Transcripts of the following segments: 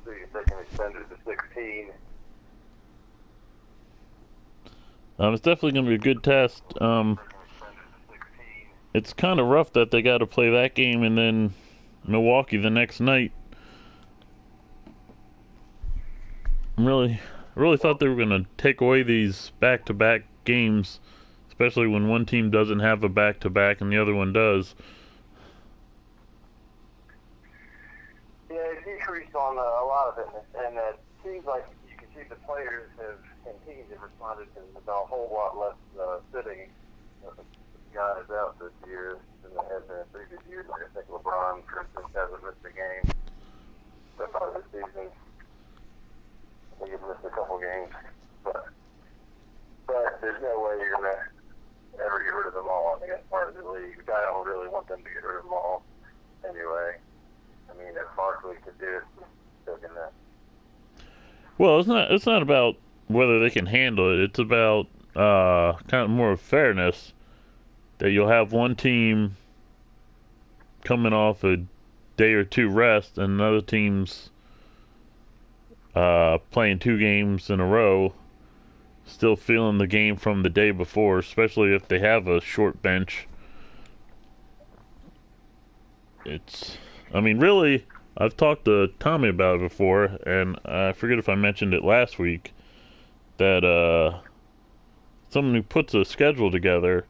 see if they can extend it to 16. It's definitely going to be a good test. It's kind of rough that they got to play that game and then Milwaukee the next night. I really thought they were going to take away these back-to-back games, especially when one team doesn't have a back-to-back and the other one does. Yeah, it decreased on a lot of it, and it seems like you can see the players and teams have responded to a whole lot less sitting guys out this year than they have been in previous years. Like I think LeBron, for instance, hasn't missed a game so far this season. I think he's missed a couple games, but there's no way you're gonna ever get rid of them all. I think that's part of the league. I don't really want them to get rid of them all anyway. I mean, if Barkley could do it, so can that. Well, it's not about whether they can handle it. It's about kind of more of fairness, that you'll have one team coming off a day or two rest and another team's playing 2 games in a row, still feeling the game from the day before, especially if they have a short bench. I mean, really, I've talked to Tommy about it before, and I forget if I mentioned it last week, that someone who puts a schedule together,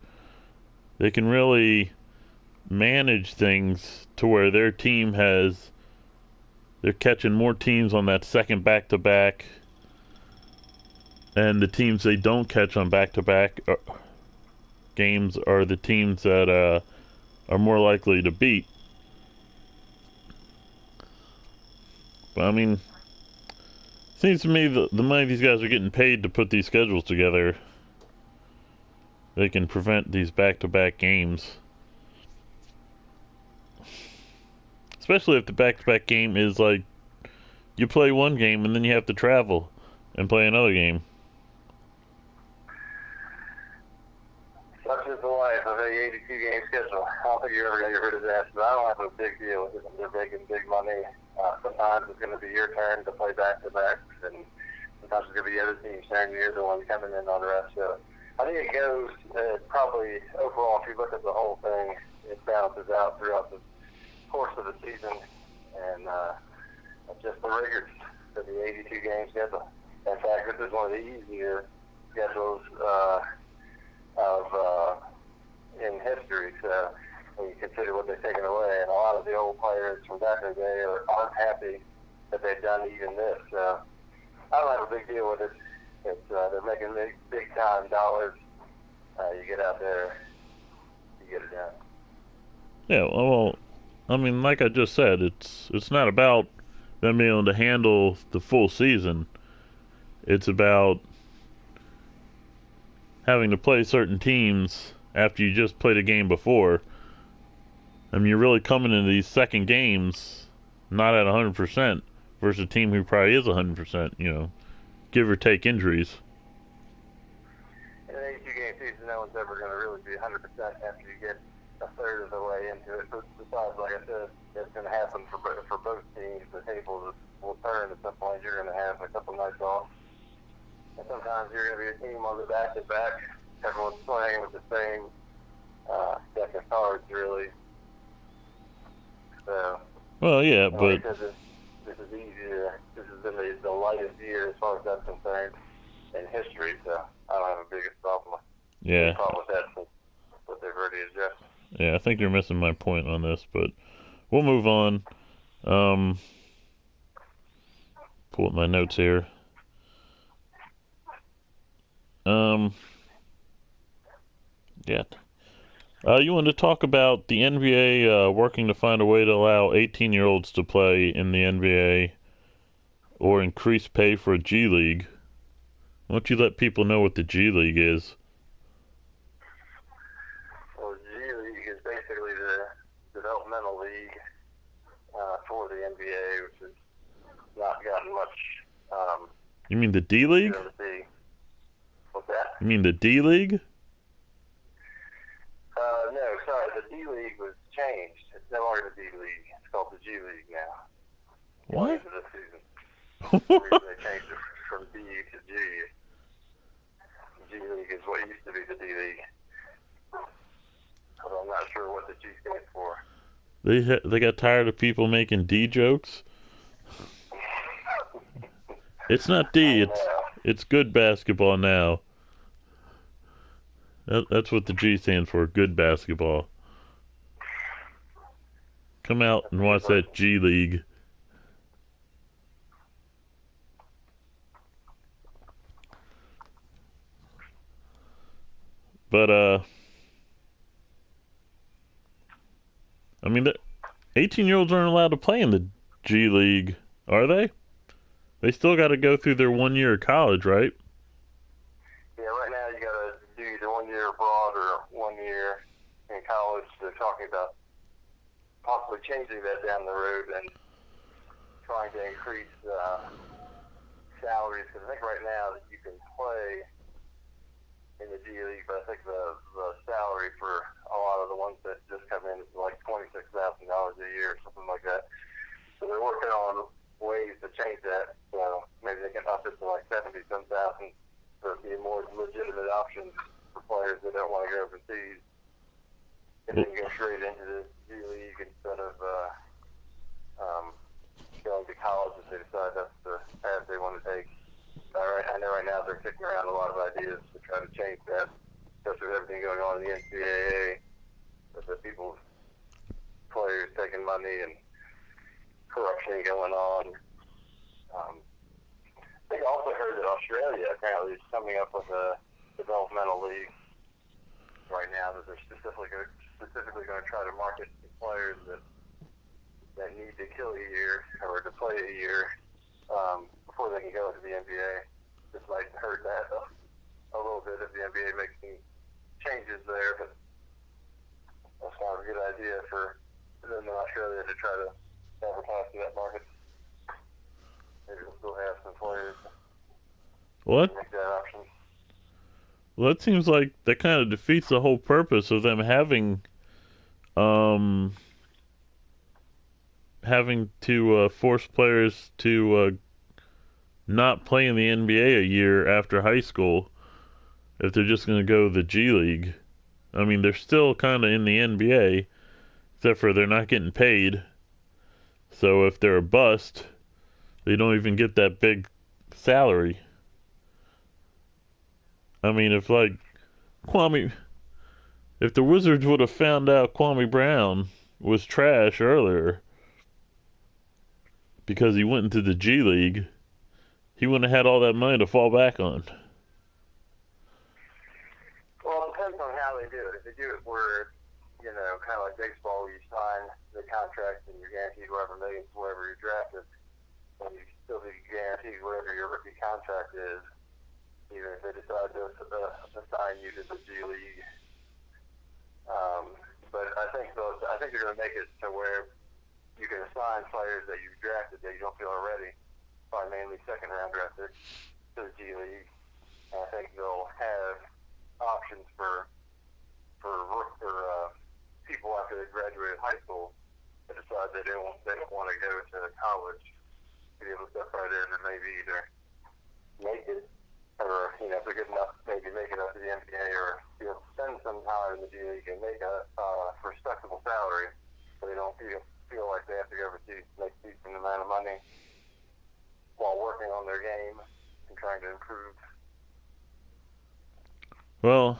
they can really manage things to where their team they're catching more teams on that second back-to-back, and the teams they don't catch on back-to-back games are the teams that are more likely to beat. But I mean, seems to me the money these guys are getting paid to put these schedules together, they can prevent these back-to-back games. Especially if the back-to-back game is like you play one game and then you have to travel and play another game. Such is the life of a 82-game schedule. I don't think you're ever going to get rid of that, but I don't have a big deal with it. They're making big money. Sometimes it's going to be your turn to play back-to-backs, and sometimes it's going to be the other team's turn. You're the one coming in on the rest. So I think it goes probably overall, if you look at the whole thing, it balances out throughout the course of the season, and just the rigors of the 82-game schedule. In fact, this is one of the easier schedules in history. So when you consider what they've taken away, and a lot of the old players from back in the day aren't happy that they've done even this. So I don't have a big deal with it. They're making big time dollars. You get out there, you get it done. Yeah, well, I mean, like I just said, it's not about them being able to handle the full season. It's about having to play certain teams after you just played a game before. I mean, you're really coming into these second games not at 100% versus a team who probably is 100%, give or take injuries. In an 82-game season, no one's ever going to really be 100% after you get a third of the way into it. Besides, like I said, it's going to happen for both teams. The tables will turn at some point. You're going to have a couple nights off. And sometimes you're going to be a team on the back-to-back. Everyone's playing with the same deck of cards, really. So, well, yeah, but this is easier. This has been the lightest year as far as that's concerned in history. So I don't have a biggest problem with that since what they've already addressed. Yeah, I think you're missing my point on this, but we'll move on. Pull up my notes here. Yeah. You wanted to talk about the NBA working to find a way to allow 18-year-olds to play in the NBA or increase pay for a G League. Why don't you let people know what the G League is? Well, the G League is basically the developmental league for the NBA, which has not gotten much. You mean the D League? What's that? You mean the D League? No, sorry. The D League was changed. It's no longer the D League. It's called the G League now. What? This season. For some reason they changed it from D to G. G League is what used to be the D League. But I'm not sure what the G stands for. They got tired of people making D jokes. It's not D. It's good basketball now. That's what the G stands for. Good basketball. Come out and watch that G League. But I mean, the 18-year-olds aren't allowed to play in the G League, are they? They still got to go through their 1 year of college, right? Yeah, right now you got to do either 1 year abroad or 1 year in college. They're talking about possibly changing that down the road and trying to increase salaries. Because I think right now you can play in the G League, but I think the salary for a lot of the ones that just come in is like $26,000 a year or something like that. So they're working on ways to change that. So maybe they can up it to like 70-some thousand, so it'd be a more legitimate option for players that don't want to go overseas. And then go straight into the G League instead of going to college if they decide that's the path they want to take. I know right now they're kicking around a lot of ideas to try to change that, especially with everything going on in the NCAA, with the people, players taking money and corruption going on. I think I also heard that Australia apparently is coming up with a developmental league right now that they're specifically going to try to market to players that need to kill a year or to play a year before they can go into the NBA. This might hurt that a little bit if the NBA makes some changes there, but that's kind of a good idea for them in Australia to try to advertise to that market. Maybe we'll still have some players make that option. Well, that seems like that kind of defeats the whole purpose of them having to force players to not play in the NBA a year after high school if they're just going to go to the G League. I mean, they're still kind of in the NBA, except for they're not getting paid. So if they're a bust, they don't even get that big salary. I mean, if the Wizards would have found out Kwame Brown was trash earlier because he went into the G League, he wouldn't have had all that money to fall back on. Well, it depends on how they do it. If they do it where, kind of like baseball, where you sign the contract and you're guaranteed whatever millions wherever you're drafted, and you still be guaranteed whatever your rookie contract is, even if they decide to assign you to the G League. But I think they're going to make it to where you can assign players that you've drafted that you don't feel are ready, probably mainly second-round draft picks, to the G League. And I think they'll have options for people after they graduate high school to decide they don't want to go to college, to be able to step right in and maybe either make it, or if they're good enough, maybe make it up to the NBA, or spend some time in the G League and make a respectable salary, so they don't feel like they have to go overseas to make a decent amount of money while working on their game and trying to improve. Well,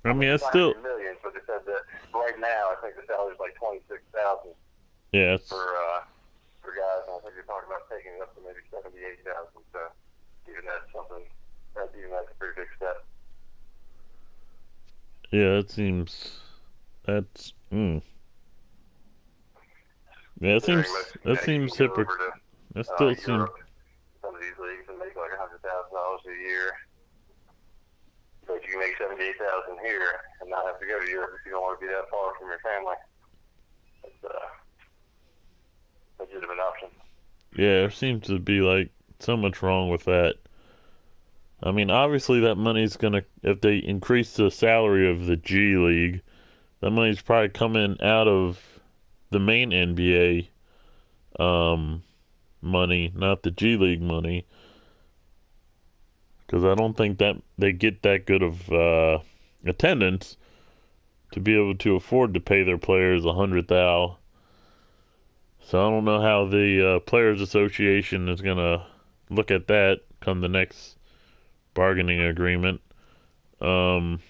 I mean, it's still millions, but they said that right now I think the salary is like $26,000. Yeah, for guys, and I think you're talking about taking it up to maybe $78,000. So even that's something. That's a pretty big step. Yeah, that seems hypocritical. That still seems. Some of these leagues can make like $100,000 a year, but you can make $78,000 here and not have to go to Europe if you don't want to be that far from your family. It's a legitimate option. Yeah, there seems to be like so much wrong with that. I mean, obviously that money's gonna, if they increase the salary of the G League, that money's probably coming out of the main NBA money, not the G League money, because I don't think that they get that good of attendance to be able to afford to pay their players $100,000. So I don't know how the Players Association is gonna look at that come the next bargaining agreement. Um,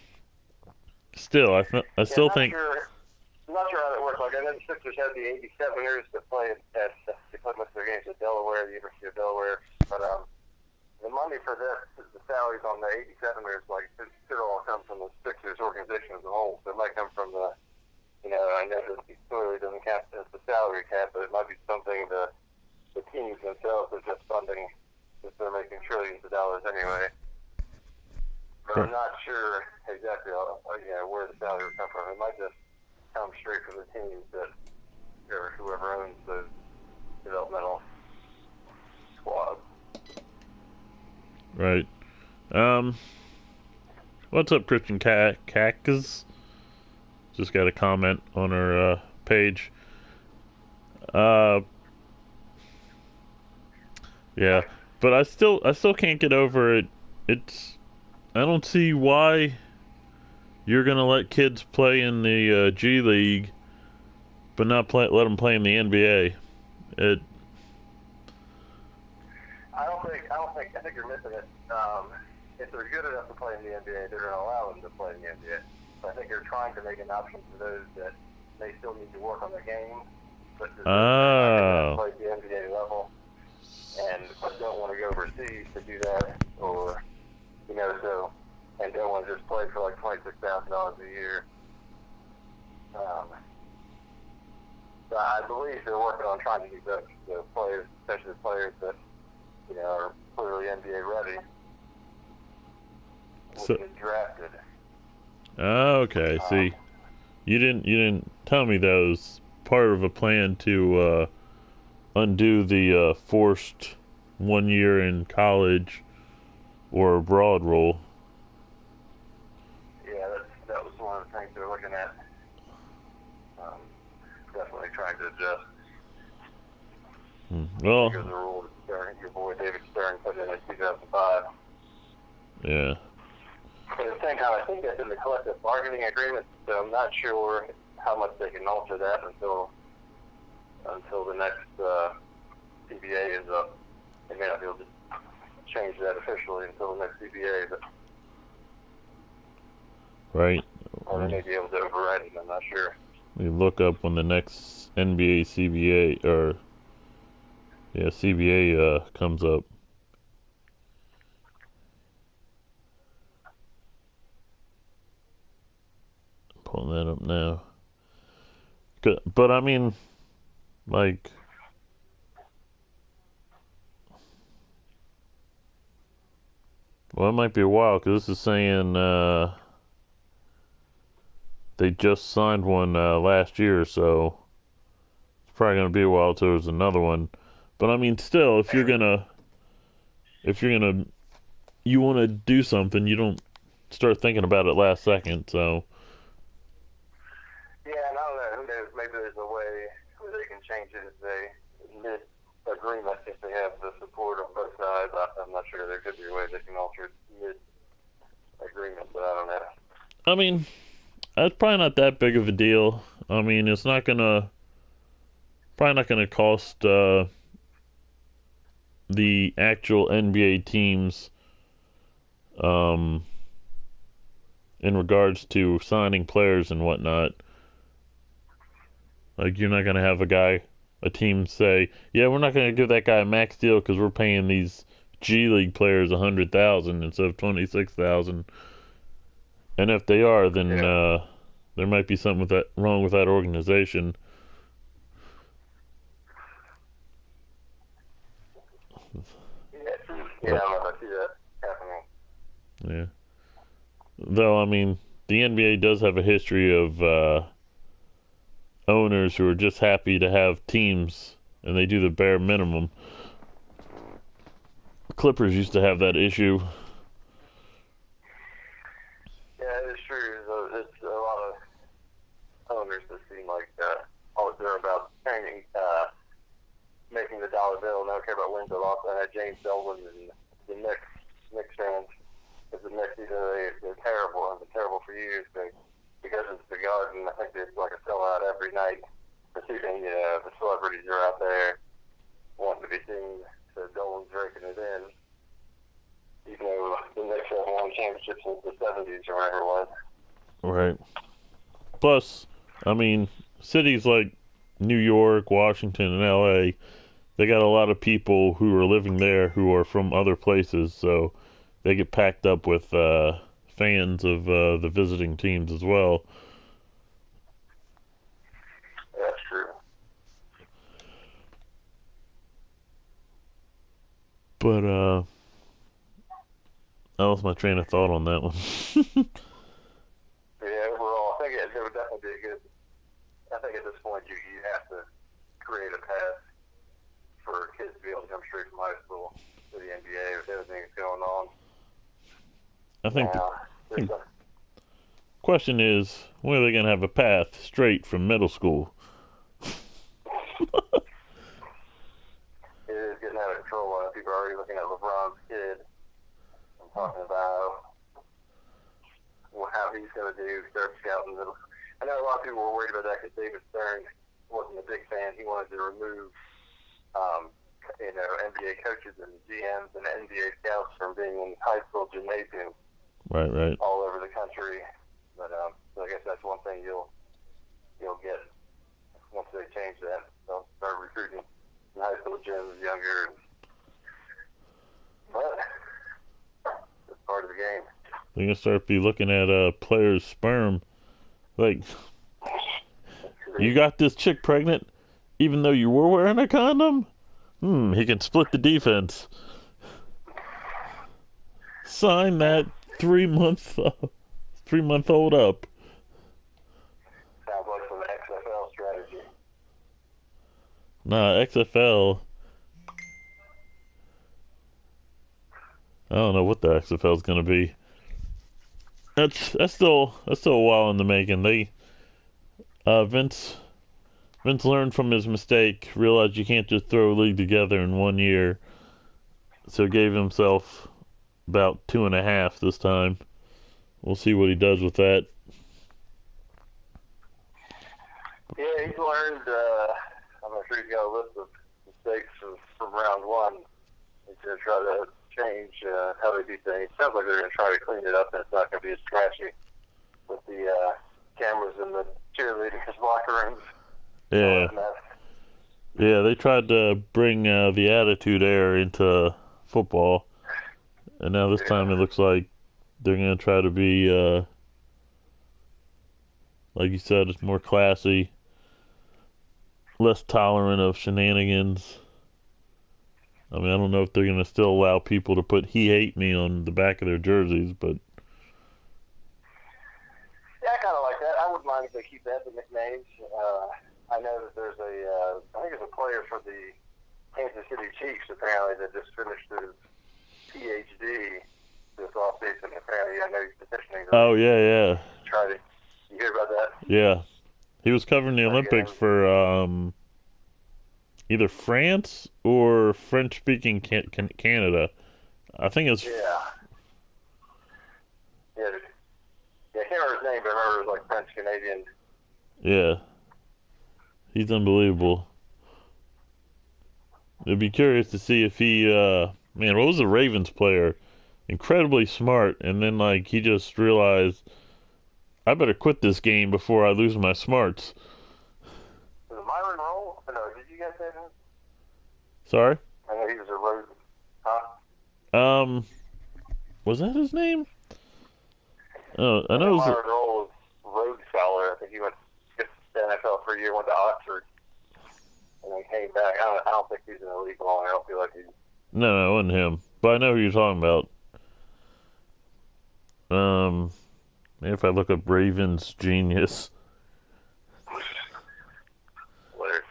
still, I Yeah, still think. I'm not sure how that works. Like, I know the Sixers had the 87ers that play they play most of their games at Delaware, the University of Delaware. But the money for the salaries on the 87ers, like, it should all come from the Sixers organization as a whole. So it might come from the, I know that it clearly doesn't cap as the salary cap, but it might be something the teams themselves are just funding, if they're making trillions of dollars anyway. But I'm not sure exactly, where the salary would come from. It might just come straight from the teams that, or whoever owns those developmental squads. Right. What's up, Christian Cactus? Just got a comment on our page. Yeah, but I still can't get over it. I don't see why you're gonna let kids play in the G League, but not let them play in the NBA. I think you're missing it. If they're good enough to play in the NBA, they're going to allow them to play in the NBA. So I think you're trying to make an option for those that they still need to work on their game, but they're not going to play at the NBA level and don't want to go overseas to do that, or and don't want to just play for like $26,000 a year. So I believe they're working on trying to do that. The players, especially the players that are clearly NBA ready, will get drafted. Okay. See, you didn't tell me that was part of a plan to undo the forced 1 year in college or abroad rule. Yeah, that was one of the things they're looking at. Definitely trying to adjust. Well, because of the rule that your boy David Stern put in 2005. Yeah. But at the same time, I think that's in the collective bargaining agreement, so I'm not sure how much they can alter that until the next CBA is up. They may not be able to change that officially until the next CBA, but right. Or they may be able to override it. I'm not sure. We look up when the next NBA CBA CBA comes up. Pulling that up now. But I mean, like, well, it might be a while because this is saying they just signed one last year, so it's probably gonna be a while till there's another one. But I mean, still, if you want to do something, you don't start thinking about it last second. So. Yeah, and I don't know. Who knows? Maybe there's a way where they can change it if they mid-agreement, if they have the support of both sides. I'm not sure. There could be a way they can alter it mid-agreement, but I don't know. I mean, that's probably not that big of a deal. I mean, it's probably not gonna cost the actual NBA teams in regards to signing players and whatnot. Like, you're not gonna have a team say, "Yeah, we're not gonna give that guy a max deal because we're paying these G League players $100,000 instead of $26,000." And if they are, then there might be something wrong with that organization. Yeah, I see that happening. Yeah. Though, I mean, the NBA does have a history of owners who are just happy to have teams, and they do the bare minimum. Clippers used to have that issue. Yeah, it's true. There's a lot of owners that seem like all they're about making chasing the dollar bill, and I don't care about wins or losses. I had James Dolan and the Knicks fans. Because the Knicks, they're terrible, and been terrible for years. Because it's the Garden, I think it's like a sellout every night. The celebrities are out there wanting to be seen, so Dolan's raking it in. Even though the Knicks haven't won championships since the 70s or whatever it was. Right. Plus, I mean, cities like New York, Washington, and LA, they got a lot of people who are living there who are from other places, so they get packed up with fans of the visiting teams as well. That's true. But I lost my train of thought on that one. Yeah, overall, I think it would definitely be a good. I think at this point you have to create a path for kids to be able to come straight from high school to the NBA with everything that's going on. I think the question is, when are they going to have a path straight from middle school? It is getting out of control. People are already looking at LeBron's kid and talking about how he's going to do, start scouting middle. I know a lot of people were worried about that because David Stern wasn't a big fan. He wanted to remove, NBA coaches and GMs and NBA scouts from being in high school gymnasiums. Right. All over the country. But so I guess that's one thing you'll get once they change that. They'll start recruiting in high school gyms younger. But it's part of the game. They're going to start be looking at players' sperm. Like, you got this chick pregnant even though you were wearing a condom? He can split the defense. Sign that 3-month-old up. Sounds like some XFL strategy. Nah, XFL. I don't know what the XFL is going to be. That's still a while in the making. Vince learned from his mistake, realized you can't just throw a league together in 1 year, so gave himself about 2.5 this time. We'll see what he does with that. Yeah, he's learned. I'm not sure he's got a list of mistakes from round one. He's going to try to change how they do things. Sounds like they're going to try to clean it up, and it's not going to be as trashy with the cameras in the cheerleaders' locker rooms. Yeah, they tried to bring the attitude era into football, and now this time it looks like they're going to try to be, like you said, it's more classy, less tolerant of shenanigans. I mean, I don't know if they're going to still allow people to put "He Hate Me" on the back of their jerseys, but... Yeah, I kind of like that. I wouldn't mind if they keep that, the nicknames. I know that there's I think there's a player for the Kansas City Chiefs, apparently, that just finished his PhD this offseason. Apparently, I know he's petitioning. Oh, yeah. You hear about that? Yeah. He was covering the Olympics for either France or French-speaking Canada. I think it's... Yeah, I can't remember his name, but I remember it was like French-Canadian. Yeah. He's unbelievable. I'd be curious to see if he... what was the Ravens player? Incredibly smart, and then, he just realized, I better quit this game before I lose my smarts. Was it Myron Roll? No, did you guys say that? Sorry? I know he was a road... Huh? Was that his name? Oh, I know it was... Myron Roll was road scholar. I think he went to the NFL for a year, went to Oxford, and then came back. I don't think he's in the league long. I don't feel like he's... No, it wasn't him. But I know who you're talking about. Maybe if I look up Ravens genius. Where?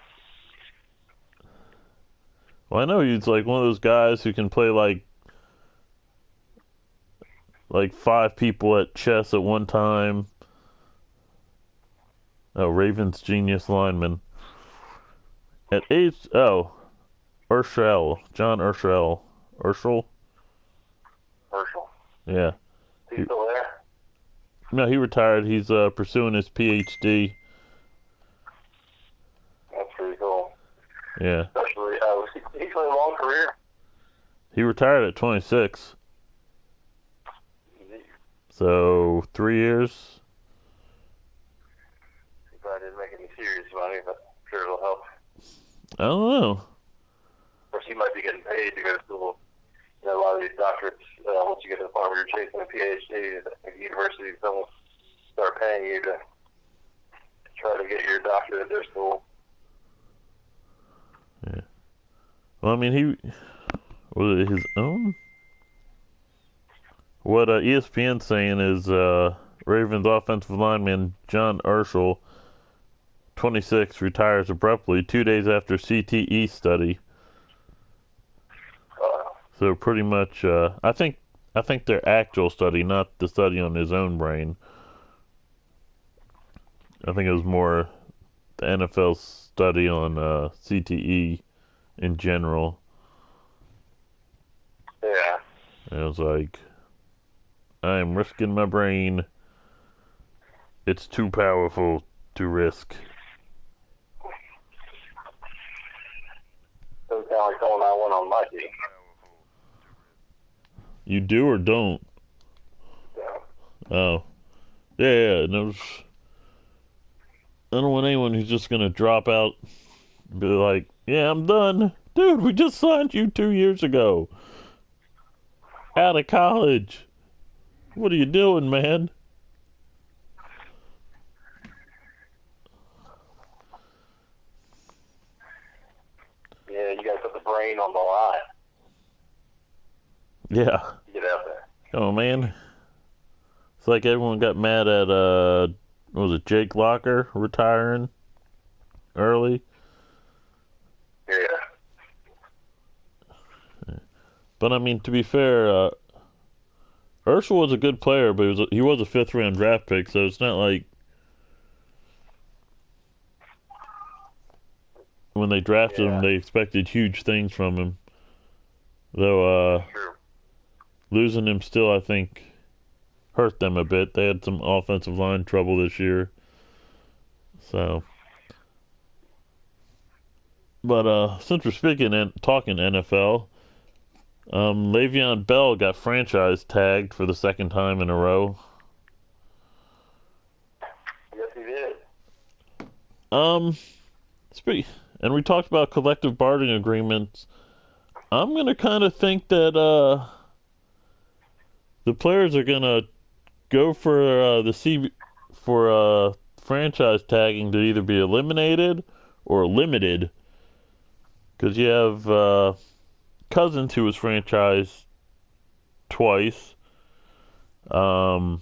Well, I know he's one of those guys who can play like 5 people at chess at one time. Oh, Ravens genius lineman. John Urschel. Urschel? Herschel. Yeah. Is he still there? No, he retired. He's pursuing his PhD. That's pretty cool. Yeah. Especially, he's played a long career. He retired at 26. So 3 years. He probably didn't make any serious money, but I'm sure it'll help. I don't know. Of course, he might be getting paid to go to school. You know, a lot of these doctorates, once you get to the point where you're chasing a PhD, the universities don't start paying you to try to get your doctorate at their school. Yeah. Well, I mean, was it his own? What ESPN's saying is Ravens offensive lineman John Urschel, 26, retires abruptly 2 days after CTE study. So pretty much, I think their actual study, not the study on his own brain. I think it was more the NFL study on CTE in general. Yeah. And it was like, I'm risking my brain. It's too powerful to risk. Doesn't sound like someone I want on my team. You do or don't? Yeah. Oh. Yeah. No, I don't want anyone who's just going to drop out and be like, yeah, I'm done. Dude, we just signed you 2 years ago. Out of college. What are you doing, man? Yeah, you gotta put the brain on the line. Yeah. Get out there. Oh, man. It's like everyone got mad at, what was it, Jake Locker retiring early? Yeah. But, I mean, to be fair, Urschel was a good player, but he was a fifth-round draft pick, so it's not like when they drafted him, they expected huge things from him. Though, losing him still, I think, hurt them a bit. They had some offensive line trouble this year. So, but since we're speaking and talking NFL, Le'Veon Bell got franchise tagged for the second time in a row. Yes, he did. And we talked about collective bargaining agreements. I'm gonna kind of think that the players are gonna go for franchise tagging to either be eliminated or limited, because you have Cousins who was franchised twice. Bell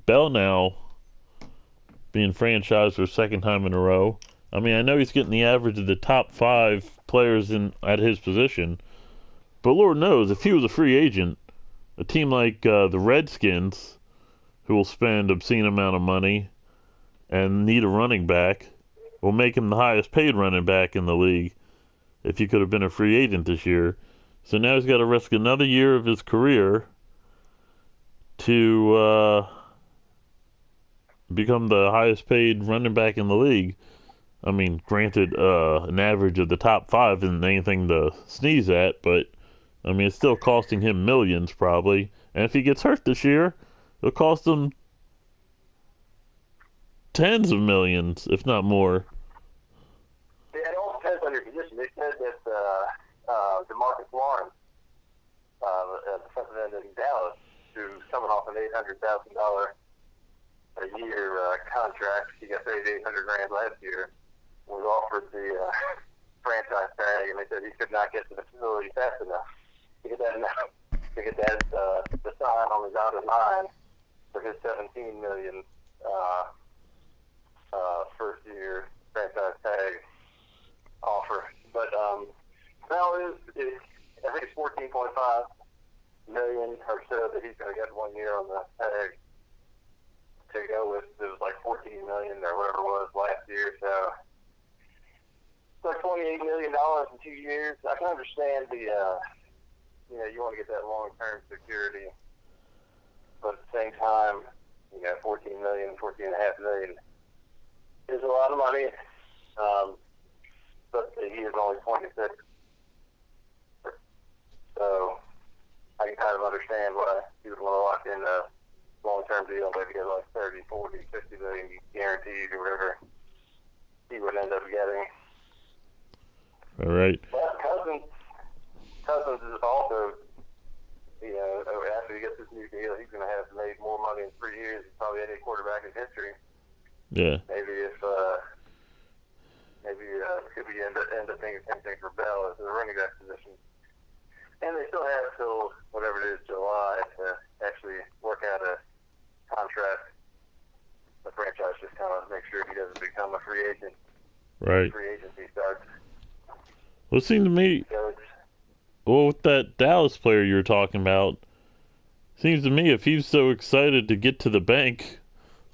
now being franchised for a second time in a row. I mean, I know he's getting the average of the top 5 players at his position, but Lord knows if he was a free agent, a team like the Redskins, who will spend obscene amount of money and need a running back, will make him the highest paid running back in the league if he could have been a free agent this year. So now he's got to risk another year of his career to become the highest paid running back in the league. I mean, granted, an average of the top 5 isn't anything to sneeze at, but I mean, it's still costing him millions probably. And if he gets hurt this year, it'll cost him tens of millions, if not more. Yeah, it all depends on your position. They said that DeMarcus Lawrence, the defensive end in Dallas, who's coming off an $800,000 a year contract, he got paid $800,000 last year, was offered the franchise tag, and they said he could not get to the facility fast enough to get that the sign on the dotted line for his $17 million first year franchise tag offer. But Bell is I think it's $14.5 million or so that he's going to get 1 year on the tag to go with. It was like $14 million or whatever it was last year. So like $28 million in 2 years. I can understand the, you want to get that long-term security, but at the same time, $14 million, $14.5 million is a lot of money. But he is only 26, so I can kind of understand why he would want to lock in a long-term deal, maybe get like 30, 40, 50 million guaranteed or whatever he would end up getting. All right. But Cousins is also, after he gets this new deal, he's going to have made more money in 3 years than probably any quarterback in history. Yeah. Maybe if we end up thinking the same thing for Bell as the running back position. And they still have till whatever it is, July, to actually work out a contract. The franchise just kind of make sure he doesn't become a free agent. Right. Free agency starts. Well, it seemed to me, with that Dallas player you were talking about, seems to me if he's so excited to get to the bank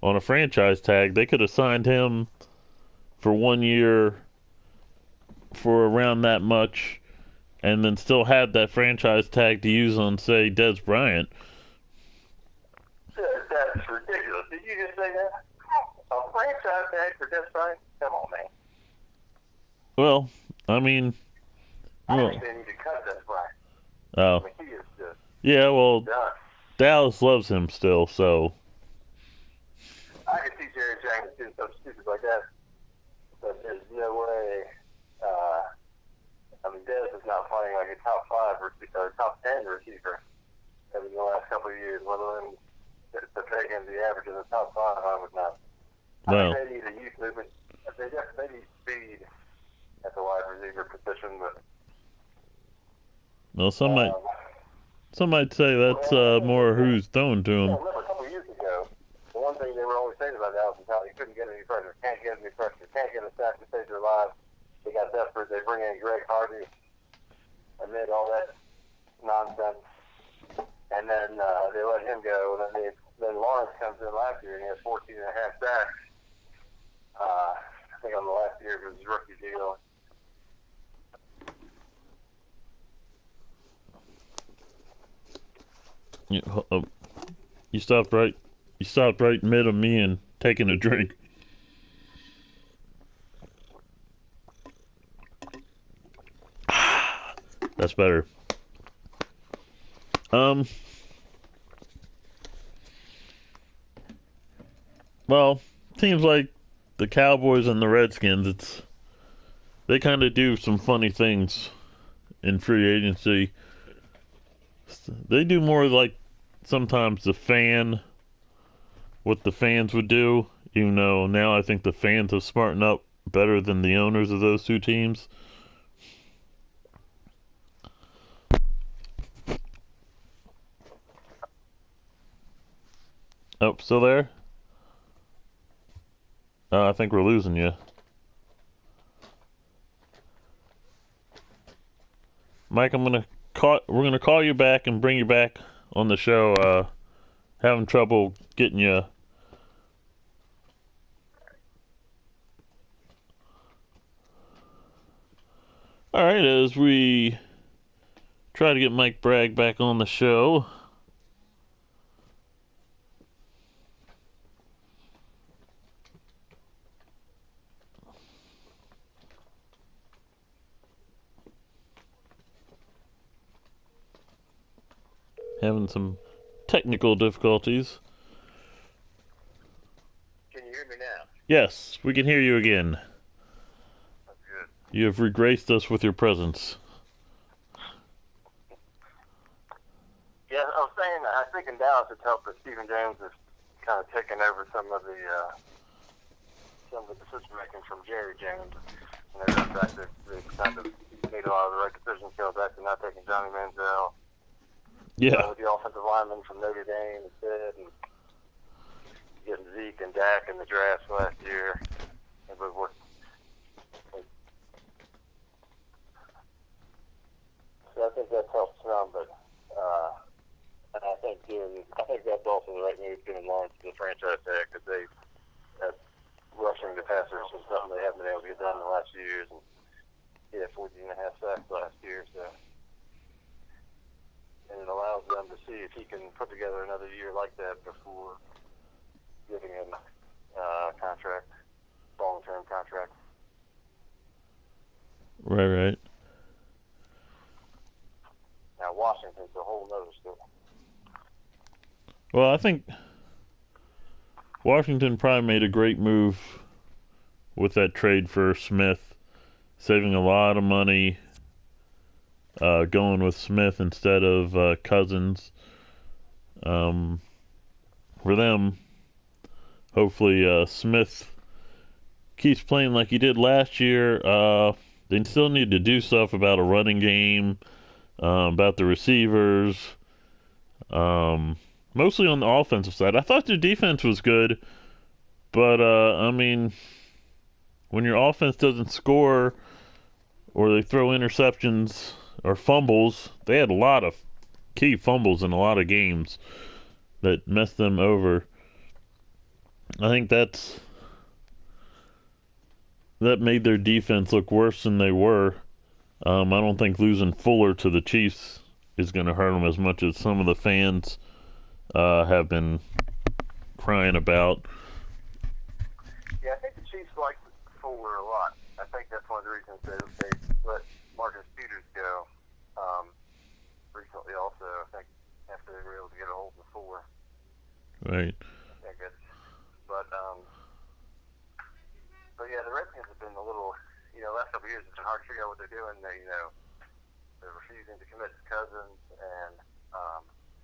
on a franchise tag, they could have signed him for 1 year for around that much and then still had that franchise tag to use on, say, Dez Bryant. That's ridiculous. Did you just say that? A franchise tag for Dez Bryant? Come on, man. Well, I mean... I think they need to cut Dez Bryant. Oh. I mean, he is just done. Dallas loves him still, so... I could see Jerry Jones doing something stupid like that. But there's no way. Dez is not playing like a top 5 or top 10 receiver in the last couple of years. Let alone to pay him the average of the top 5, I would not. Well, I think they need a youth movement. They need speed at the wide receiver position, but. Well, some might say that's more who's thrown to him. I remember a couple of years ago, the one thing they were always saying about Dallas is how he couldn't get any pressure, can't get any pressure, can't get a sack to save their lives. They got desperate. They bring in Greg Hardy amid all that nonsense, and then they let him go. And then Lawrence comes in last year and he has 14.5 sacks. I think on the last year of his rookie deal. You stopped right mid of me and taking a drink. That's better. Well, seems like the Cowboys and the Redskins, they kind of do some funny things in free agency. They do more like sometimes what the fans would do, even though now I think the fans have smartened up better than the owners of those two teams. Oh, still there? I think we're losing you. Mike, we're gonna call you back and bring you back on the show. Having trouble getting you. All right, as we try to get Mike Bragg back on the show. Having some technical difficulties. Can you hear me now? Yes, we can hear you again. That's good. You have regraced us with your presence. Yeah, I was saying, I think in Dallas it's helped that Stephen Jones has kind of taken over some of the decision making from Jerry Jones. And the fact that they kind of made a lot of the right decisions going back to not taking Johnny Manziel. Yeah. With the offensive lineman from Notre Dame instead, and getting Zeke and Dak in the draft last year. So I think that's helped some, but and I think that's also the right move giving Lawrence the franchise tag, because rushing the passers is something they haven't been able to get done in the last few years. And he had 14.5 sacks last year, so. And it allows them to see if he can put together another year like that before giving him a contract, long-term contract. Right. Now, Washington's a whole nother story. Well, I think Washington probably made a great move with that trade for Smith, saving a lot of money going with Smith instead of Cousins. For them, hopefully Smith keeps playing like he did last year. They still need to do stuff about a running game, about the receivers, mostly on the offensive side. I thought their defense was good, but I mean, when your offense doesn't score or they throw interceptions or fumbles, they had a lot of key fumbles in a lot of games that messed them over. I think that made their defense look worse than they were. I don't think losing Fuller to the Chiefs is going to hurt them as much as some of the fans have been crying about. Yeah, I think the Chiefs like Fuller a lot. I think that's one of the reasons they let Marcus Peters go recently also, I think, after they were able to get a hold of Fuller. Right. I guess. But yeah, the Redskins have been a little, last couple of years it's been hard to figure out what they're doing. They're refusing to commit to Cousins and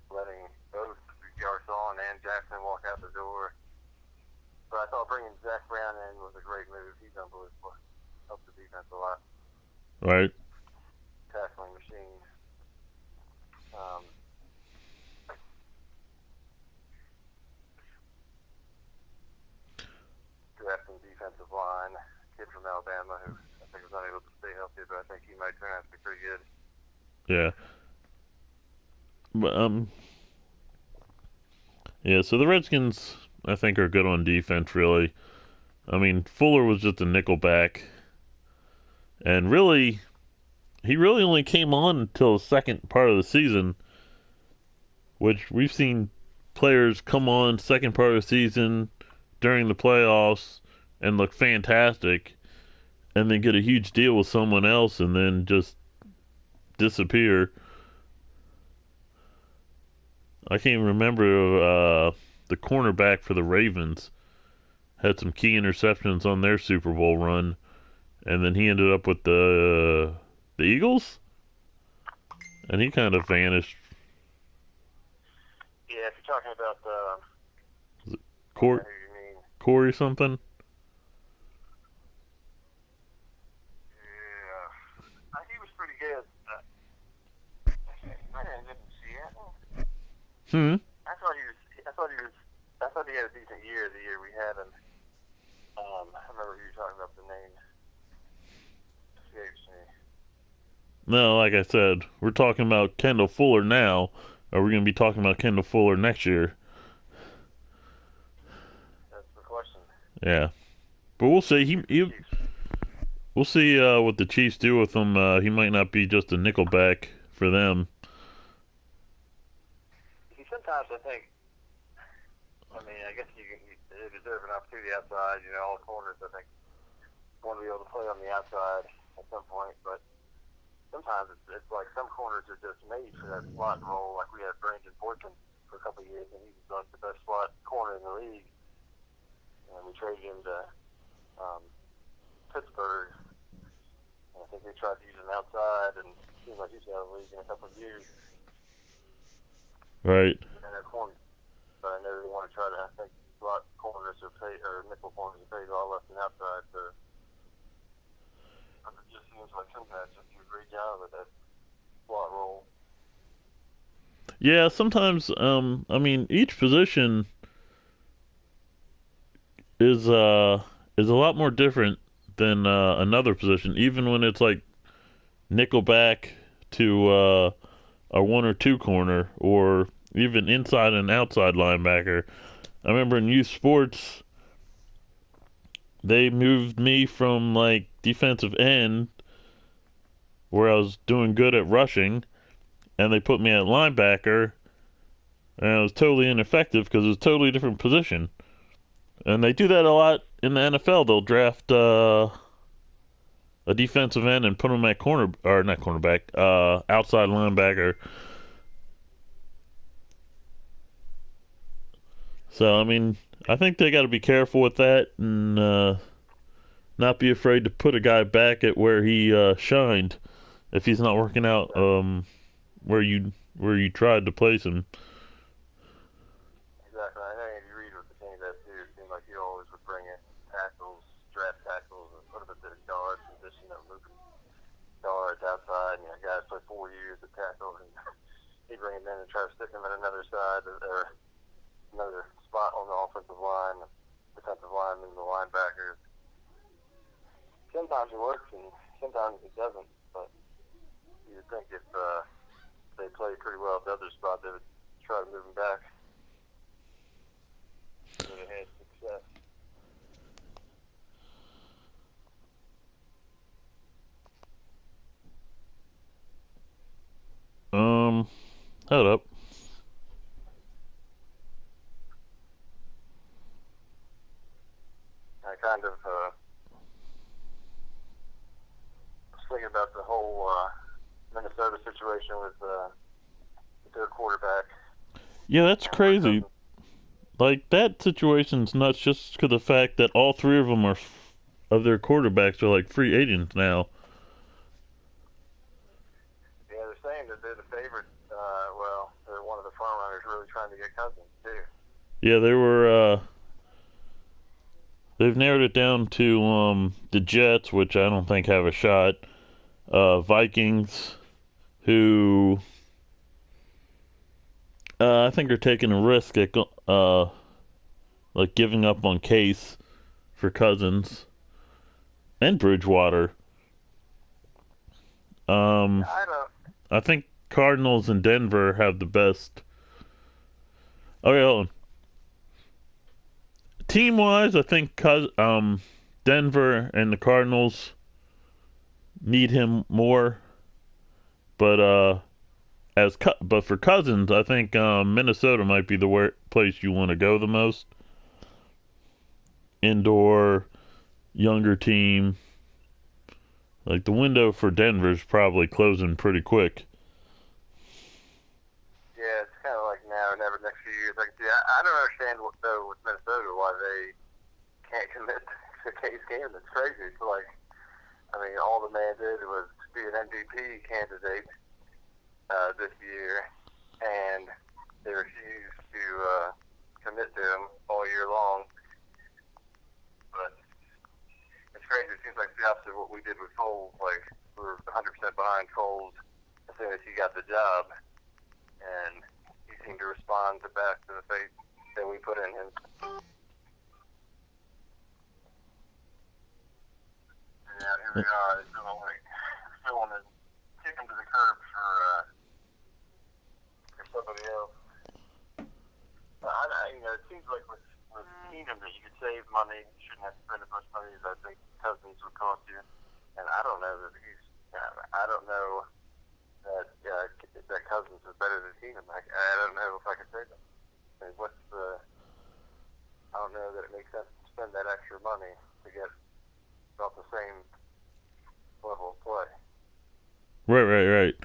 letting both Garcon and Jackson walk out the door. But I thought bringing Zach Brown in was a great move. He's unbelievable. Helped the defense a lot. Right. Tackling machine. Drafting defensive line, kid from Alabama who I think was unable to stay healthy, but I think he might turn out to be pretty good. Yeah. But yeah. So the Redskins, I think, are good on defense. Really, I mean, Fuller was just a nickel back, and really, he really only came on until the second part of the season, which we've seen players come on second part of the season during the playoffs and look fantastic, and then get a huge deal with someone else and then just disappear. I can't remember the cornerback for the Ravens had some key interceptions on their Super Bowl run, and then he ended up with the Eagles, and he kind of vanished. Yeah, if you're talking about Corey something. Yeah, he was pretty good. I didn't see it. I thought he had a decent year. The year we had him. I remember you talking about the name. Escapes me. No, like I said, we're talking about Kendall Fuller now. Are we going to be talking about Kendall Fuller next year? That's the question. Yeah, but we'll see. We'll see what the Chiefs do with him. He might not be just a nickelback for them. See, sometimes I think. I mean, I guess they deserve an opportunity outside. All the corners I think want to be able to play on the outside at some point, but sometimes it's like some corners are just made for that slot role. Like we had Brandon Boykin for a couple of years, and he was like the best slot corner in the league. And we traded him to Pittsburgh. And I think they tried to use him outside, and it seems like he's out of the league in a couple of years. Right. And that corner, but I know they want to try to. I think slot corners are paid, or nickel corners are paid a lot less than outside. So it just seems like sometimes just do a great job at that slot role. Yeah, sometimes. I mean, each position is a lot more different than another position. Even when it's like nickelback to a 1 or 2 corner, or even inside and outside linebacker. I remember in youth sports, they moved me from like defensive end where I was doing good at rushing, and they put me at linebacker, and I was totally ineffective because it was a totally different position. And they do that a lot in the NFL. They'll draft a defensive end and put him at corner or not cornerback, outside linebacker. So I mean, I think they got to be careful with that and not be afraid to put a guy back at where he shined if he's not working out where you tried to place him. Exactly. I know Andy Reid was the king of that too. It seemed like he always would bring in tackles, draft tackles, and put them at the guard position of moving guards outside. You know, guys play 4 years at tackle, and he'd bring them in and try to stick them at another side or another spot on the offensive line, defensive linemen, the linebackers. Sometimes it works and sometimes it doesn't, but you'd think if they play pretty well at the other spot, they would try to move them back. So they had success. Hold up. I kind of was thinking about the whole Minnesota situation with their quarterback. Yeah, that's crazy. Like, that situation's nuts just because of the fact that all three of them of their quarterbacks are like free agents now. Yeah, they're saying that they're the favorite. Well, they're one of the front runners really trying to get Cousins, too. Yeah, they were, they've narrowed it down to, the Jets, which I don't think have a shot, Vikings, who, I think are taking a risk at, like giving up on Case for Cousins, and Bridgewater. I think Cardinals and Denver have the best. Okay, hold on. Team-wise, I think Denver and the Cardinals need him more, but but for Cousins, I think Minnesota might be the place you want to go the most. Indoor, younger team. Like, the window for Denver's probably closing pretty quick. Yeah, it's kind of like now or never next few years. I don't understand though with Minnesota why they can't commit to Case Keenum. It's crazy. It's like, I mean, all the man did was be an MVP candidate this year, and they refused to commit to him all year long. But it's crazy. It seems like the opposite of what we did with Foles. Like, we were 100% behind Foles as soon as he got the job, and he seemed to respond back to the faith that we put in him. Yeah, here we are. I still want to kick him to the curb for somebody else. It seems like with Keenum that you could save money. You shouldn't have to spend as much money as I think Cousins would cost you. And I don't know that I don't know that Cousins is better than Keenum. I don't know if I can say that. I mean, I don't know that it makes sense to spend that extra money to get about the same level of play. Right.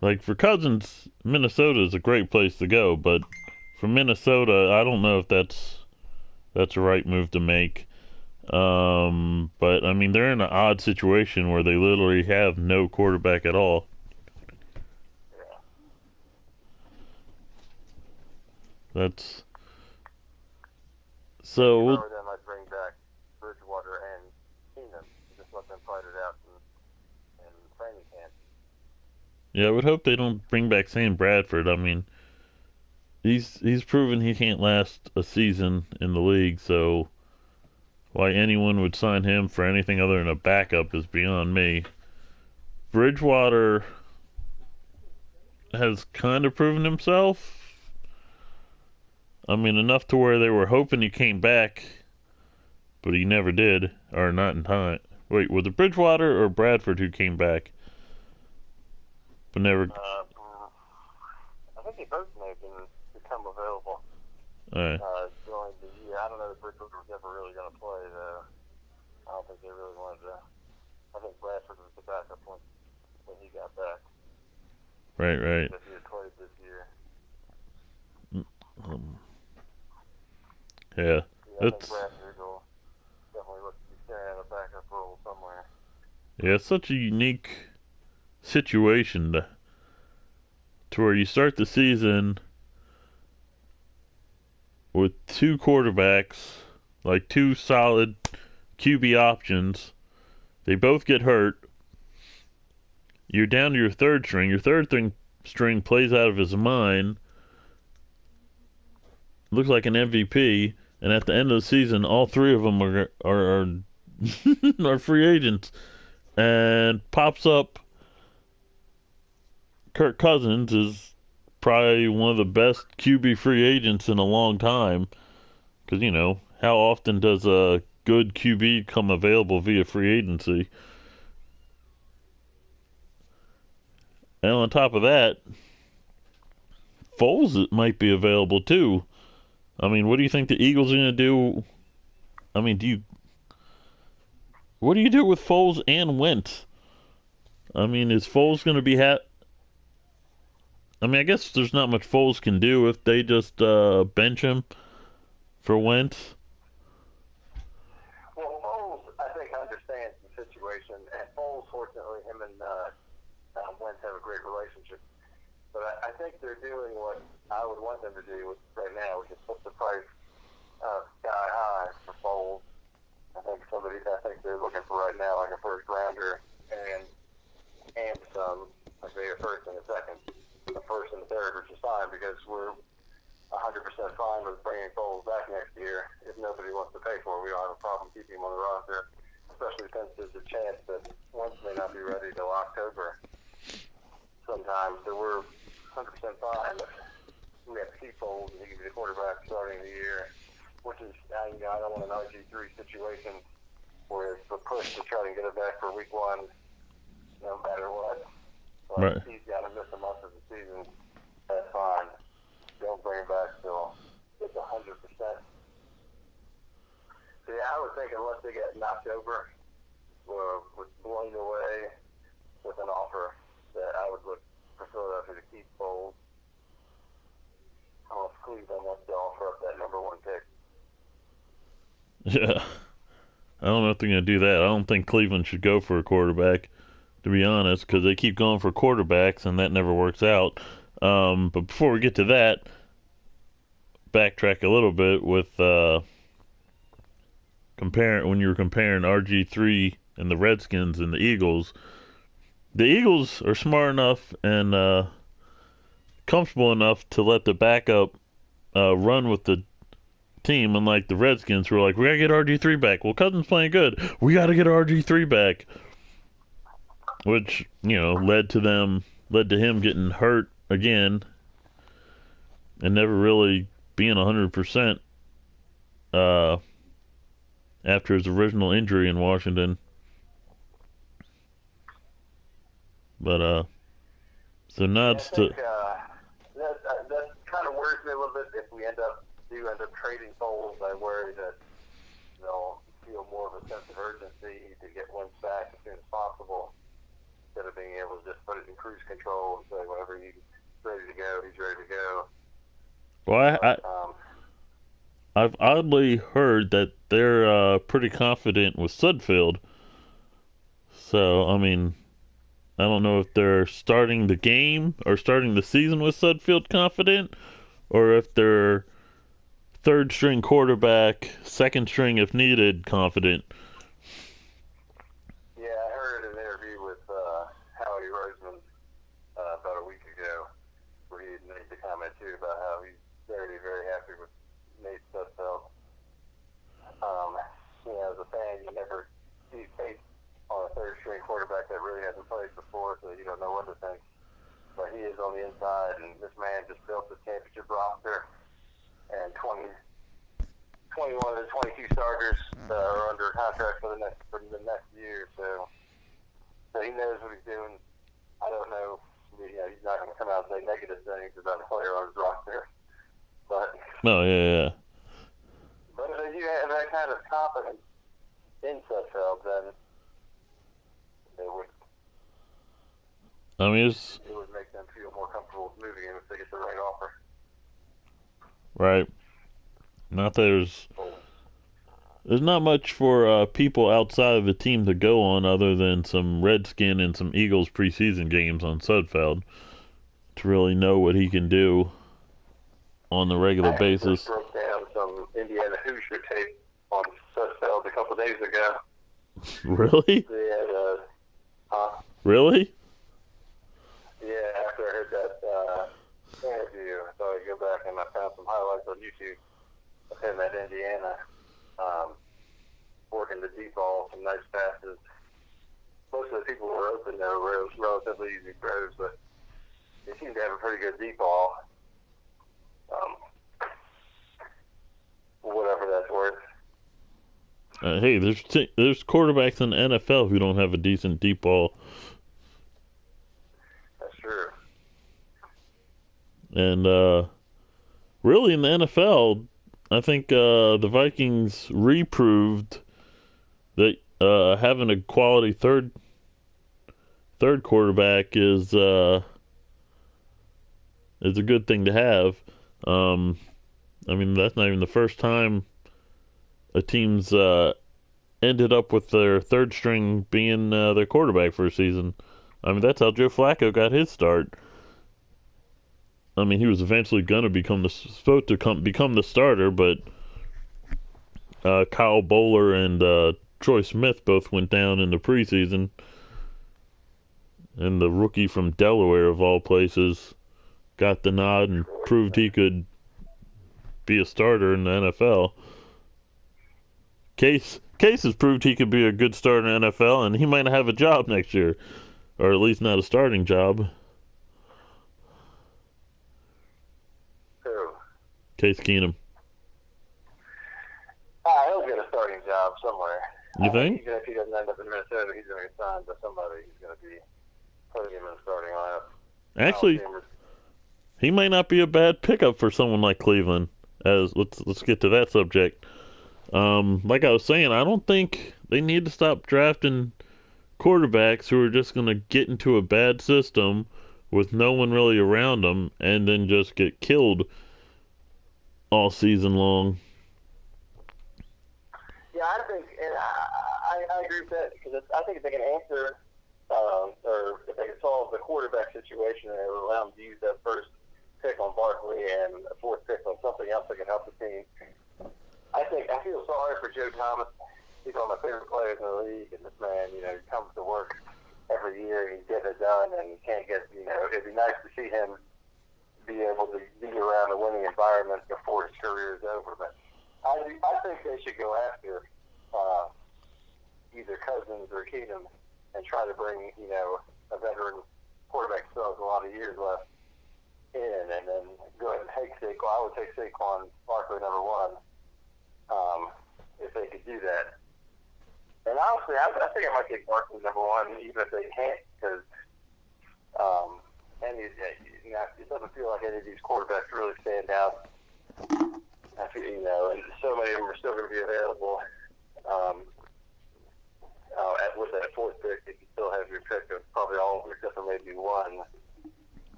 Like, for Cousins, Minnesota is a great place to go, but for Minnesota, I don't know if that's a right move to make. But I mean, they're in an odd situation where they literally have no quarterback at all. Yeah. That's so. Or they might bring back Bridgewater and Keenum, just let them fight it out in training camp. Yeah, I would hope they don't bring back Sam Bradford. I mean, he's proven he can't last a season in the league, so why anyone would sign him for anything other than a backup is beyond me. Bridgewater has kind of proven himself. I mean, enough to where they were hoping he came back, but he never did, or not in time. Wait, was it Bridgewater or Bradford who came back? but never. I think they both may have become available All right. during the year. I don't know if Bridgewater was ever really going to play, though. I don't think they really wanted to. I think Bradford was the backup when he got back. Right. If he had played this year. Yeah. I think Bradford will definitely look to be staring at a backup role somewhere. Yeah, it's such a unique situation to where you start the season with two quarterbacks, like two solid QB options. They both get hurt. You're down to your third string. Your string plays out of his mind. Looks like an MVP. And at the end of the season, all three of them are free agents. And pops up Kirk Cousins is probably one of the best QB free agents in a long time. Because, how often does a good QB come available via free agency? And on top of that, Foles might be available too. I mean, what do you think the Eagles are going to do? I mean, what do you do with Foles and Wentz? I mean, is Foles going to be I mean, I guess there's not much Foles can do if they just bench him for Wentz. Well, Foles, I think, understands the situation, and Foles, fortunately, him and Wentz have a great relationship. But I think they're doing what I would want them to do right now, which is put the price sky high for Foles. I think they're looking for right now like a first rounder and some, like maybe a first and a second, a first and a third, which is fine because we're 100% fine with bringing Foles back next year. If nobody wants to pay for it, we don't have a problem keeping him on the roster, especially since there's a chance that Wentz may not be ready till October. Sometimes so we're 100% fine. We have to keep Foles and he can be the quarterback starting the year, which is, I don't want an RG3 situation where it's a push to try to get it back for week one, no matter what. But right. If he's got to miss a month of the season, that's fine. Don't bring him back till it's 100%. So yeah, I would think unless they get knocked over or was blown away with an offer, that I would look for Philadelphia to keep Foles. I don't know if Cleveland wants to offer up that number one pick. Yeah. I don't know if they're going to do that. I don't think Cleveland should go for a quarterback, to be honest, because they keep going for quarterbacks and that never works out. But before we get to that, backtrack a little bit with when you were comparing RG3 and the Redskins and the Eagles. The Eagles are smart enough and comfortable enough to let the backup run with the team, unlike the Redskins who are like, we gotta get RG3 back. Well, Cousins playing good. We gotta get RG3 back. Which, led to him getting hurt again and never really being 100% after his original injury in Washington. But so nuts to that kind of worries me a little bit. If we end up trading Foles, I worry that they'll feel more of a sense of urgency to get Wentz back as soon as possible, instead of being able to just put it in cruise control and say whenever he's ready to go, he's ready to go. Well, I've oddly heard that they're pretty confident with Sudfeld. So, I mean, I don't know if they're starting the game or starting the season with Sudfeld confident, or if they're third string quarterback, second string if needed, confident. Yeah, I heard an interview with Howie Roseman about a week ago where he made the comment too about how he's very, very happy with Nate Sudfeld. As a fan, you never see tape on a third string quarterback that really hasn't played before, so you don't know what to think. But he is on the inside, and this man just built the championship roster, and 21 of the 22 starters are under contract for the next year, so he knows what he's doing. I don't know he's not going to come out and say negative things about a player on his roster. But yeah. But if you have that kind of confidence in Sudfeld, then it would. I mean, it would make them feel more comfortable with moving him if they get the right offer. Right. Not that there's not much for people outside of the team to go on other than some Redskin and some Eagles preseason games on Sudfeld to really know what he can do on the regular basis. I broke down some Indiana Hoosier tape on Sudfeld a couple days ago. Really? They had, Really? Yeah, after I heard that interview, I thought I'd go back and I found some highlights on YouTube of him at Indiana, working the deep ball, some nice passes. Most of the people were open there were relatively easy throws, but he seemed to have a pretty good deep ball. Whatever that's worth. Hey, there's quarterbacks in the NFL who don't have a decent deep ball. That's true. And really in the NFL, I think the Vikings reproved that having a quality third quarterback is a good thing to have. I mean, that's not even the first time a team's ended up with their third string being their quarterback for a season. I mean, that's how Joe Flacco got his start. I mean, he was eventually going to become the starter, but Kyle Bowler and Troy Smith both went down in the preseason, and the rookie from Delaware, of all places, got the nod and proved he could be a starter in the NFL. Case has proved he could be a good starter in the NFL, and he might not have a job next year, or at least not a starting job. Who? Case Keenum. He'll get a starting job somewhere. You think? Even if he doesn't end up in Minnesota, he's going to get signed by somebody who's going to be putting him in the starting lineup. Actually, he might not be a bad pickup for someone like Cleveland. Let's get to that subject. Like I was saying, I don't think they need to stop drafting quarterbacks who are just going to get into a bad system with no one really around them and then just get killed all season long. Yeah, I think, and I agree with that, because I think if they can answer, or if they can solve the quarterback situation, and it will allow them to use that first pick on Barkley and a fourth pick on something else that can help the team. I feel sorry for Joe Thomas. He's one of my favorite players in the league, and this man, he comes to work every year, and he's getting it done, and he can't get, it'd be nice to see him be able to be around a winning environment before his career is over. But I think they should go after either Cousins or Keenum and try to bring, a veteran quarterback still has a lot of years left in, and then go ahead and take Saquon. I would take Saquon Barkley number one, if they could do that. And honestly, I think I might take Barkley number one, even if they can't, because it doesn't feel like any of these quarterbacks really stand out. And so many of them are still going to be available. With that fourth pick, you can still have your pick of probably all of them except for maybe one.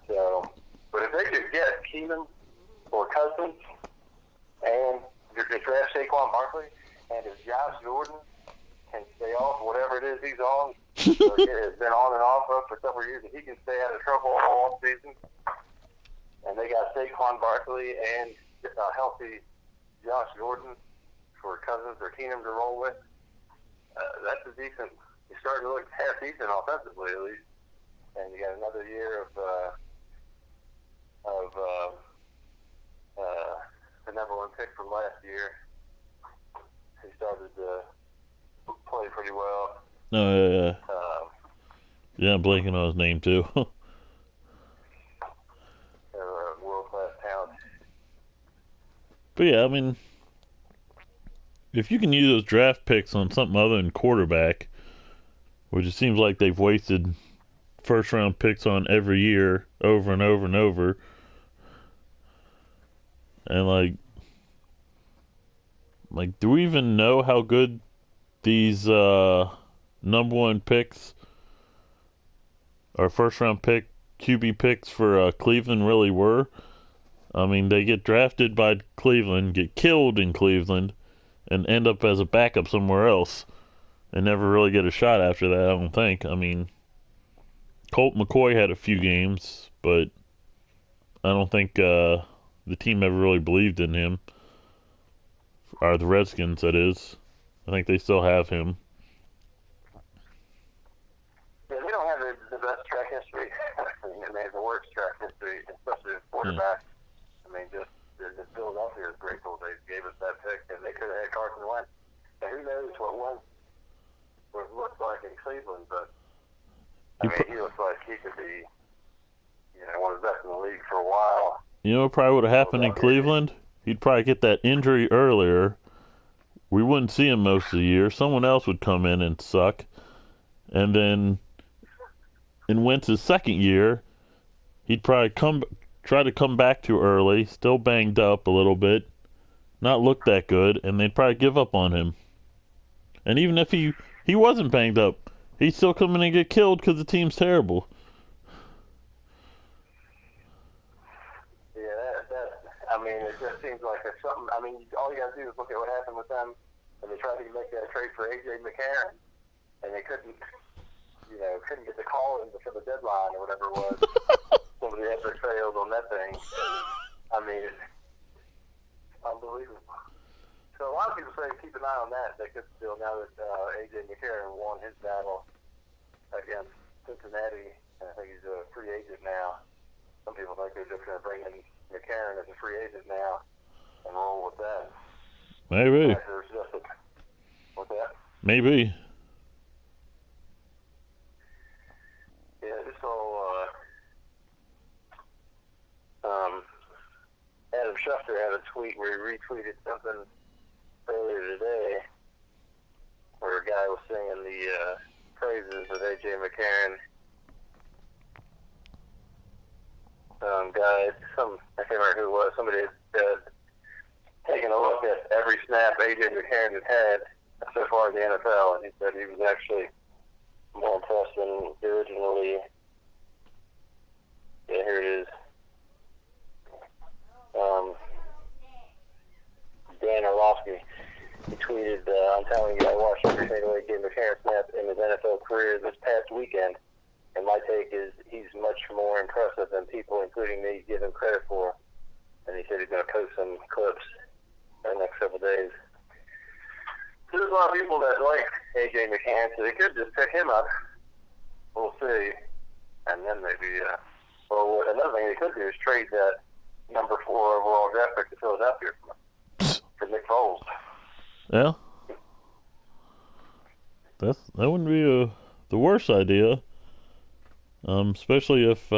So, but if they could get Keenum or Cousins and draft Saquon Barkley, and if Josh Jordan can stay off whatever it is he's on, or has been on and off of for several years, if he can stay out of trouble all season, and they got Saquon Barkley and healthy Josh Jordan for Cousins or Keenum to roll with, that's a decent. You're starting to look half decent offensively, at least, and you got another year of the number one pick from last year. He started to play pretty well. Yeah, I'm blanking on his name too. World-class talent. But yeah, I mean, if you can use those draft picks on something other than quarterback, which it seems like they've wasted first round picks on every year, over and over and over. And like, do we even know how good these number one picks or first round pick QB picks for Cleveland really were? I mean, they get drafted by Cleveland, get killed in Cleveland, and end up as a backup somewhere else, and never really get a shot after that, I don't think. I mean, Colt McCoy had a few games, but I don't think the team ever really believed in him. Or the Redskins, that is. I think they still have him. Yeah, they don't have the best track history. I mean, they have the worst track history, especially as quarterbacks. I mean, just Philadelphia is grateful they gave us that pick, and they could have had Carson Wentz. And who knows what Wentz looks like in Cleveland, but I mean, he looks like he could be, one of the best in the league for a while. You know what probably would have happened in Cleveland? He'd probably get that injury earlier. We wouldn't see him most of the year. Someone else would come in and suck. And then in Wentz's second year, he'd probably try to come back too early, still banged up a little bit, not look that good, and they'd probably give up on him. And even if he wasn't banged up, he'd still come in and get killed because the team's terrible. I mean, it just seems like there's something. I mean, all you got to do is look at what happened with them, and they tried to make that trade for A.J. McCarron, and they couldn't get the call in before the deadline or whatever it was. Somebody ever failed on that thing. I mean, it's unbelievable. So a lot of people say keep an eye on that. They could still, now that A.J. McCarron won his battle against Cincinnati, and I think he's a free agent now. Some people think they're just going to bring in McCarron as a free agent now and roll with that. Maybe. What's that? Maybe. Yeah, just saw Adam Schefter had a tweet where he retweeted something earlier today where a guy was singing the praises of A.J. McCarron. Guy, I can't remember who it was, somebody had taken a look at every snap A.J. McCarron had so far in the NFL, and he said he was actually more impressed than originally. Yeah, here it is. Dan Orlovsky, he tweeted, I'm telling you, I watched every single A.J. McCarron snap in his NFL career this past weekend. And my take is he's much more impressive than people, including me, give him credit for. And he said he's going to post some clips in the next couple of days. So there's a lot of people that like A.J. McCann, so they could just pick him up. We'll see. And then maybe, another thing they could do is trade that number 4 overall draft pick to Philadelphia for Nick Foles. Yeah. That wouldn't be the worst idea. Especially if,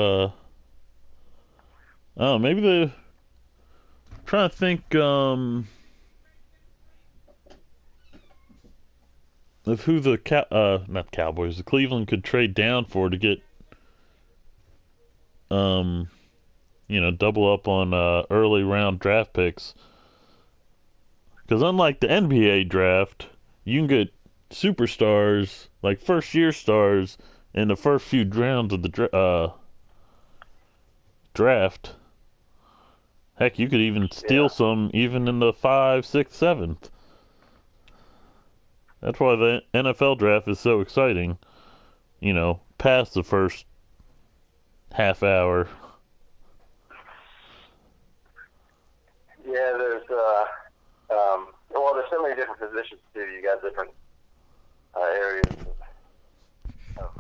maybe they're trying to think, of who the not Cowboys, the Cleveland could trade down for to get, double up on, early round draft picks. Because unlike the NBA draft, you can get superstars, like first year stars, in the first few rounds of the draft. Heck, you could even steal some even in the 5th, 6th, 7th. That's why the NFL draft is so exciting. Past the first half hour. Yeah, there's so many different positions too. You got different areas of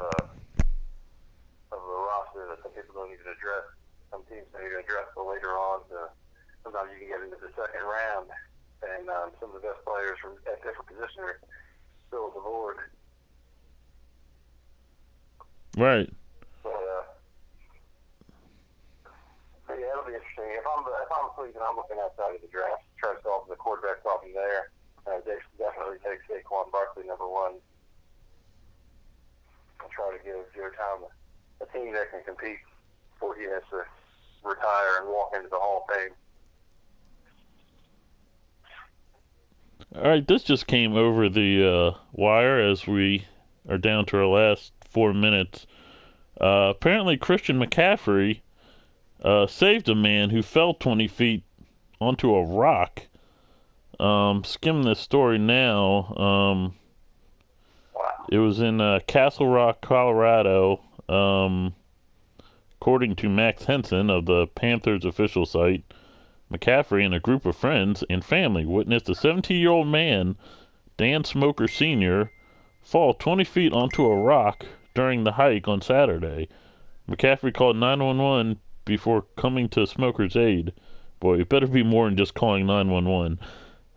the roster that some people don't even address. Some teams don't even address till later on. Sometimes you can get into the second round, and some of the best players at different positions are still on the board. Right. So yeah, it'll be interesting. If I'm Cleveland, I'm looking outside of the draft, try to solve the quarterback problem there. They definitely take Saquon Barkley number 1. And try to give Joe Thomas a team that can compete before he has to retire and walk into the Hall of Fame. All right, this just came over the wire as we are down to our last 4 minutes. Apparently, Christian McCaffrey saved a man who fell 20 feet onto a rock. Skim this story now. Wow. It was in Castle Rock, Colorado. According to Max Henson of the Panthers official site, McCaffrey and a group of friends and family witnessed a 17-year-old man, Dan Smoker Sr., fall 20 feet onto a rock during the hike on Saturday. McCaffrey called 911 before coming to Smoker's aid. Boy, it better be more than just calling 911.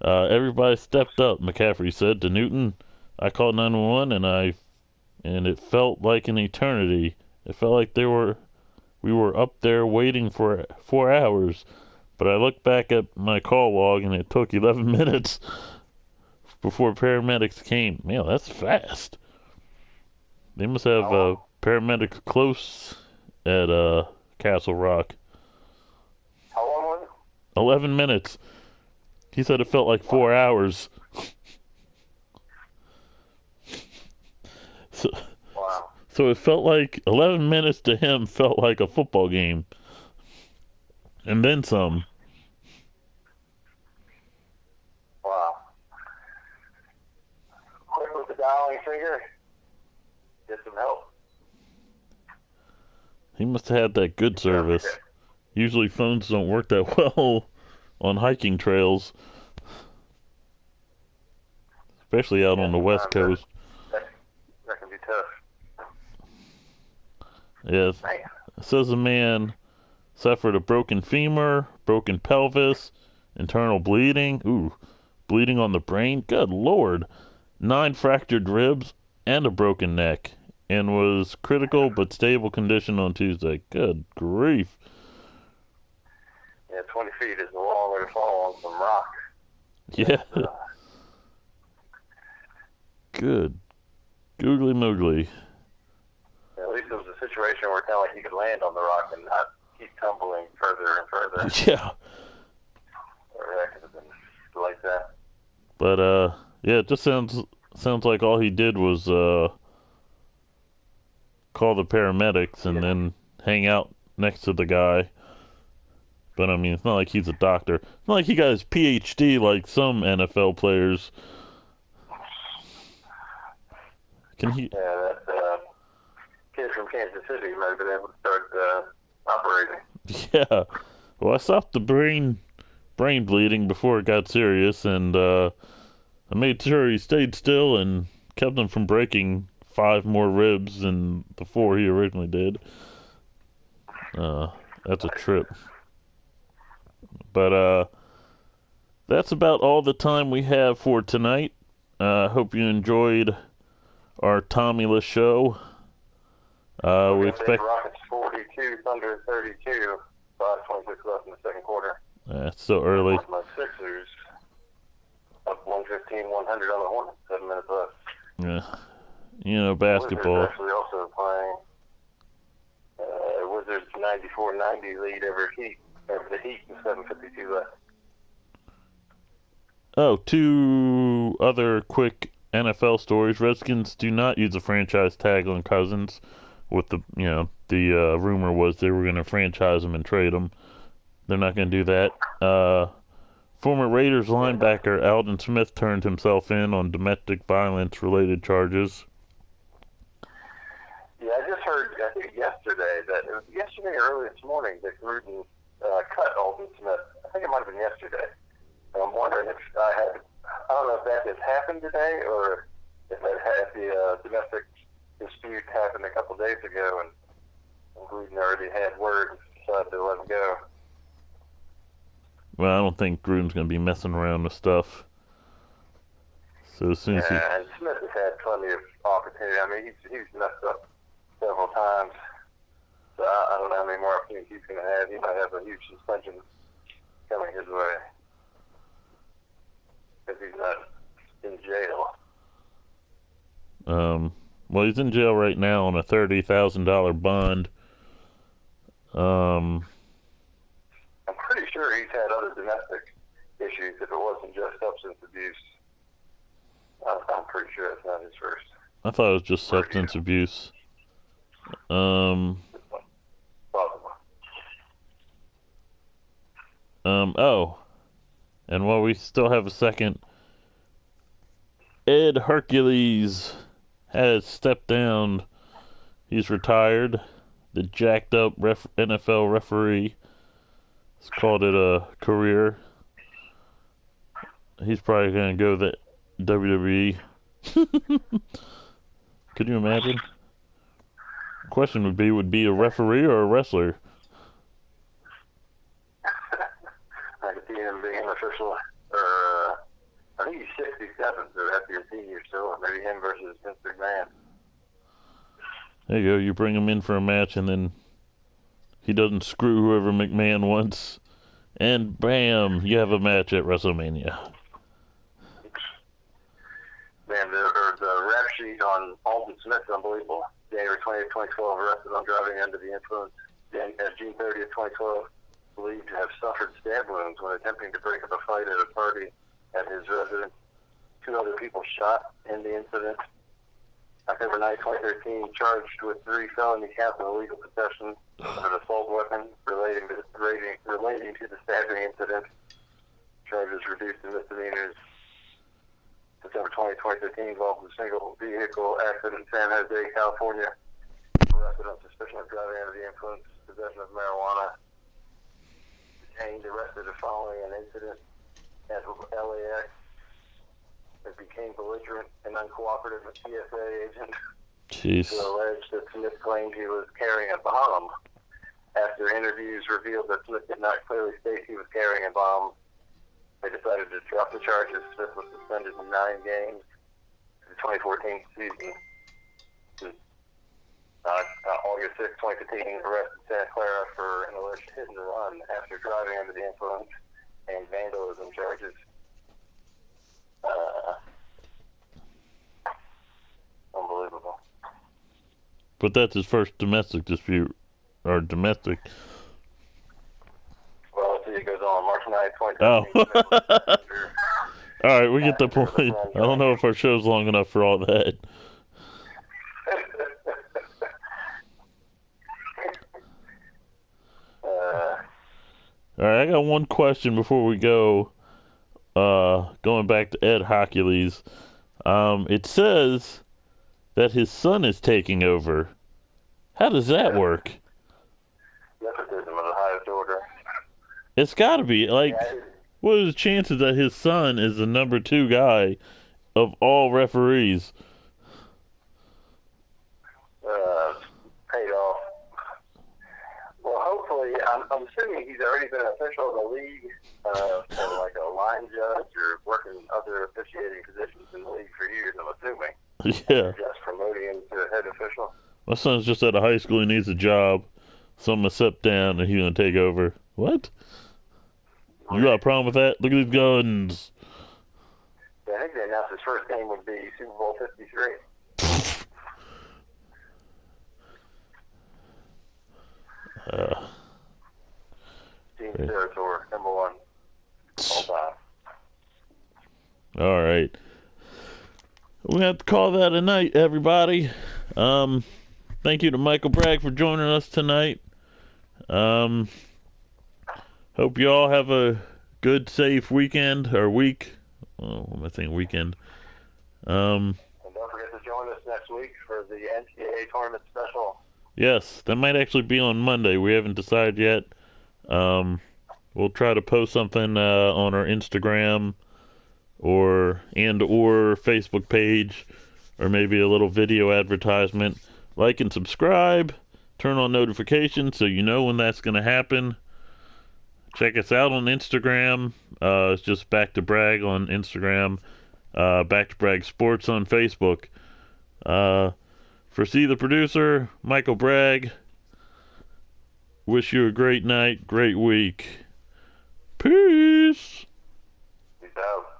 Everybody stepped up, McCaffrey said to Newton. I called 911 and it felt like an eternity. It felt like we were up there waiting for 4 hours. But I looked back at my call log and it took 11 minutes before paramedics came. Man, that's fast. They must have paramedics close at Castle Rock. How long was it? 11 minutes. He said it felt like 4 hours. Wow. So it felt like 11 minutes to him felt like a football game. And then some. Wow. Quick with the dialing finger. Get some help. He must have had that good service. Usually phones don't work that well on hiking trails. Especially out on the West Coast. That can be tough. Yes. Man. It says the man suffered a broken femur, broken pelvis, internal bleeding, bleeding on the brain, good lord, 9 fractured ribs, and a broken neck, and was critical but stable condition on Tuesday. Good grief. Yeah, 20 feet is a long way to fall on some rock. Yeah. Good. Googly moogly. Yeah, at least it was a situation where it kind of like you could land on the rock and not keep tumbling further and further. Yeah. Or that could have been like that. But yeah, it just sounds like all he did was call the paramedics and then hang out next to the guy. But I mean, it's not like he's a doctor. It's not like he got his PhD like some NFL players. Can he? Yeah, that kid from Kansas City might have been able to start operating. Yeah. Well, I stopped the brain bleeding before it got serious, and I made sure he stayed still and kept him from breaking 5 more ribs than the 4 he originally did. That's a trip. But that's about all the time we have for tonight. Hope you enjoyed our Tommy-less show. We expect Rockets 42, Thunder 32, 5:26 left in the second quarter. It's so early. My Sixers up 115, 100 on the Hornets, 7 minutes left. Yeah, you know, basketball. Wizards actually also playing. Wizards 94-90 lead over the Heat with 7:52 left. Oh, 2 other quick NFL stories. Redskins do not use a franchise tag on Cousins. With the rumor was they were going to franchise him and trade him. They're not going to do that. Former Raiders linebacker Alden Smith turned himself in on domestic violence related charges. Yeah, I just heard, I think yesterday, or early this morning, that Gruden cut Alden Smith. I think it might have been yesterday. And I'm wondering if I don't know if that has happened today or if the domestic dispute happened a couple days ago and Gruden already had word and decided to let him go. Well, I don't think Gruden's going to be messing around with stuff. So as soon as and Smith has had plenty of opportunity. I mean, he's messed up several times. So I don't know how many more opportunities he's going to have. He might have a huge suspension coming his way if he's not in jail. Well, he's in jail right now on a $30,000 bond. I'm pretty sure he's had other domestic issues if it wasn't just substance abuse. I'm pretty sure it's not his first. I thought it was just substance abuse. Possible. Oh, and while we still have a second, Ed Hercules has stepped down. He's retired. The jacked up NFL referee has called it a career. He's probably going to go the WWE. Could you imagine? The question would be a referee or a wrestler? I could see him being an official, or I think he's 67, so that'd be a senior still, or maybe him versus Vince McMahon. There you go. You bring him in for a match, and then he doesn't screw whoever McMahon wants, and bam, you have a match at WrestleMania. Man, the rap sheet on Alden Smith's unbelievable. January 20th, 2012, arrested on driving under the influence. June 30th, 2012, believed to have suffered stab wounds when attempting to break up a fight at a party at his residence. 2 other people shot in the incident. October 9, 2013, charged with 3 felony counts of illegal possession of an assault weapon relating to the stabbing incident. Charges reduced to misdemeanors. December 20, 2015, involved in a single vehicle accident in San Jose, California. Arrested on suspicion of driving under the influence, possession of marijuana. Detained, arrested following an incident at LAX. It became belligerent and uncooperative with TSA agent. Jeez. Who alleged that Smith claimed he was carrying a bomb. After interviews revealed that Smith did not clearly state he was carrying a bomb, they decided to drop the charges. Smith was suspended in 9 games for the 2014 season. August 6, 2015, arrested Santa Clara for an alleged hit and run after driving under the influence and vandalism charges. Unbelievable. But that's his first domestic dispute, or domestic. Well, let's see, it goes on March 9, 2013. Oh. All right, we get the point. I don't know if our show's long enough for all that. All right, I got one question before we go. Going back to Ed Hercules, it says that his son is taking over. How does that work? Nepotism of the highest order. It's got to be. Like, what are the chances that his son is the number 2 guy of all referees? Paid off. Well, hopefully, I'm assuming he's already been an official in the league, for like a line judge or working other officiating positions in the league for years, I'm assuming. Yeah. Just promoting him to head official. My son's just out of high school. He needs a job. So I'm going to sit down and he's going to take over. What? You got a problem with that? Look at these guns. Yeah, I think they announced his first game would be Super Bowl 53. Team territory, number 1. All time. All right. We have to call that a night, everybody. Thank you to Michael Bragg for joining us tonight. Hope you all have a good, safe weekend or week. Oh, what am I saying? Weekend. And don't forget to join us next week for the NCAA tournament special. Yes, that might actually be on Monday. We haven't decided yet. We'll try to post something on our Instagram or Facebook page, or maybe a little video advertisement. Like and subscribe. Turn on notifications so you know when that's going to happen. Check us out on Instagram. It's just Back to Bragg on Instagram. Back to Bragg Sports on Facebook. For C, the producer, Michael Bragg, wish you a great night, great week. Peace. Peace out.